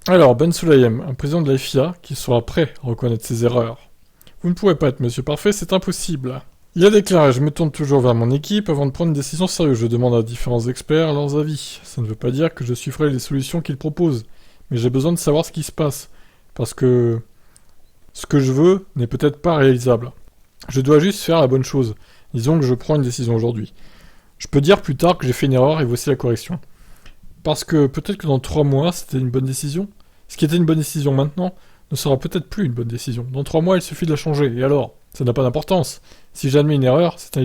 Alors, Ben Sulayem, un président de la FIA qui sera prêt à reconnaître ses erreurs. Vous ne pourrez pas être monsieur parfait, c'est impossible. Il a déclaré, je me tourne toujours vers mon équipe avant de prendre une décision sérieuse. Je demande à différents experts leurs avis. Ça ne veut pas dire que je suivrai les solutions qu'ils proposent, mais j'ai besoin de savoir ce qui se passe. Parce que ce que je veux n'est peut-être pas réalisable. Je dois juste faire la bonne chose. Disons que je prends une décision aujourd'hui. Je peux dire plus tard que j'ai fait une erreur et voici la correction. Parce que peut-être que dans 3 mois, c'était une bonne décision. Ce qui était une bonne décision maintenant ne sera peut-être plus une bonne décision. Dans 3 mois, il suffit de la changer. Et alors? Ça n'a pas d'importance. Si j'admets une erreur, c'est un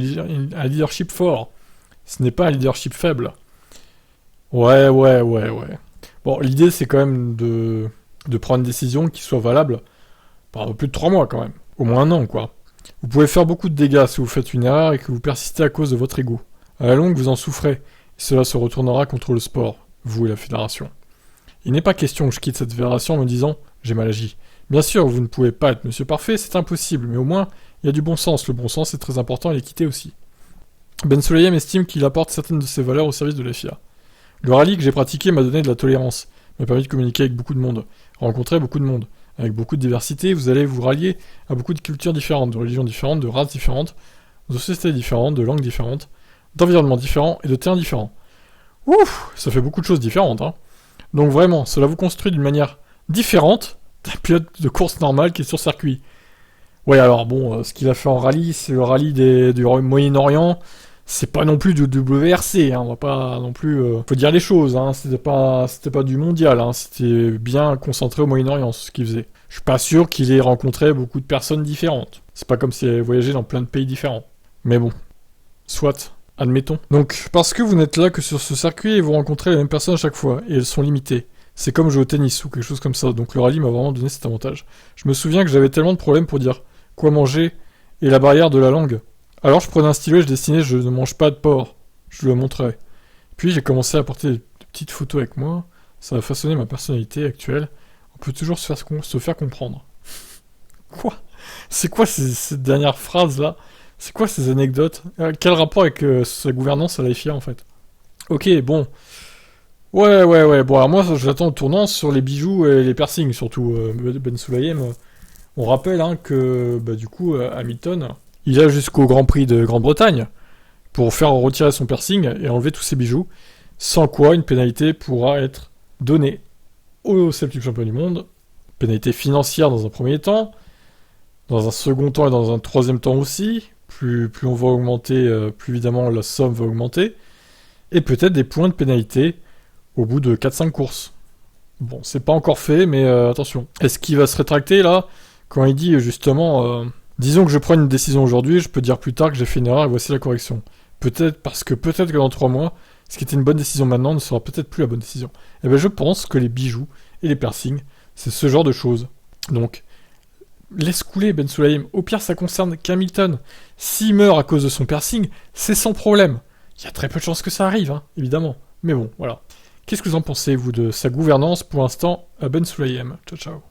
leadership fort. Ce n'est pas un leadership faible. Ouais. Bon, l'idée, c'est quand même de prendre une décision qui soit valable pendant plus de 3 mois, quand même. Au moins un an, quoi. Vous pouvez faire beaucoup de dégâts si vous faites une erreur et que vous persistez à cause de votre ego. À la longue, vous en souffrez. Et cela se retournera contre le sport, vous et la fédération. Il n'est pas question que je quitte cette fédération en me disant « j'ai mal agi ». Bien sûr, vous ne pouvez pas être monsieur parfait, c'est impossible, mais au moins, il y a du bon sens. Le bon sens est très important et l'équité aussi. Ben Sulayem estime qu'il apporte certaines de ses valeurs au service de la FIA. Le rallye que j'ai pratiqué m'a donné de la tolérance, m'a permis de communiquer avec beaucoup de monde, rencontrer beaucoup de monde. Avec beaucoup de diversité, vous allez vous rallier à beaucoup de cultures différentes, de religions différentes, de races différentes, de sociétés différentes, de langues différentes, d'environnements différents et de terrains différents. Ouf, ça fait beaucoup de choses différentes, hein. Donc vraiment, cela vous construit d'une manière différente d'un pilote de course normal qui est sur circuit. Ouais, alors bon, ce qu'il a fait en rallye, c'est le rallye du Moyen-Orient. C'est pas non plus du WRC, hein, on va pas non plus... faut dire les choses, hein, c'était pas du mondial, hein, c'était bien concentré au Moyen-Orient, ce qu'il faisait. Je suis pas sûr qu'il ait rencontré beaucoup de personnes différentes. C'est pas comme s'il avait voyagé dans plein de pays différents. Mais bon, soit, admettons. Donc, parce que vous n'êtes là que sur ce circuit et vous rencontrez les mêmes personnes à chaque fois, et elles sont limitées. C'est comme jouer au tennis ou quelque chose comme ça, donc le rallye m'a vraiment donné cet avantage. Je me souviens que j'avais tellement de problèmes pour dire quoi manger et la barrière de la langue. Alors je prenais un stylo et je dessinais je ne mange pas de porc. Je le montrais. Puis j'ai commencé à porter des petites photos avec moi. Ça a façonné ma personnalité actuelle. On peut toujours se faire comprendre. Quoi? C'est quoi ces dernières phrases là? C'est quoi ces anecdotes? Quel rapport avec sa gouvernance à la FIA en fait? Ok, bon. Ouais. Bon, alors moi, je l'attends au tournant sur les bijoux et les piercings, surtout. Ben Sulayem, on rappelle hein, que, bah, du coup, Hamilton, il a jusqu'au Grand Prix de Grande-Bretagne pour faire retirer son piercing et enlever tous ses bijoux, sans quoi une pénalité pourra être donnée au septuple champion du monde. Pénalité financière dans un premier temps, dans un second temps et dans un troisième temps aussi. Plus on va augmenter, plus évidemment la somme va augmenter. Et peut-être des points de pénalité au bout de 4-5 courses. Bon, c'est pas encore fait, mais attention. Est-ce qu'il va se rétracter là quand il dit justement disons que je prends une décision aujourd'hui, je peux dire plus tard que j'ai fait une erreur et voici la correction. Peut-être que dans 3 mois, ce qui était une bonne décision maintenant ne sera peut-être plus la bonne décision. Et ben je pense que les bijoux et les piercings, c'est ce genre de choses. Donc, laisse couler Ben Sulayem. Au pire, ça concerne qu'Hamilton. S'il meurt à cause de son piercing, c'est sans problème. Il y a très peu de chances que ça arrive, hein, évidemment. Mais bon, voilà. Qu'est-ce que vous en pensez, vous, de sa gouvernance pour l'instant à Ben Sulayem? Ciao.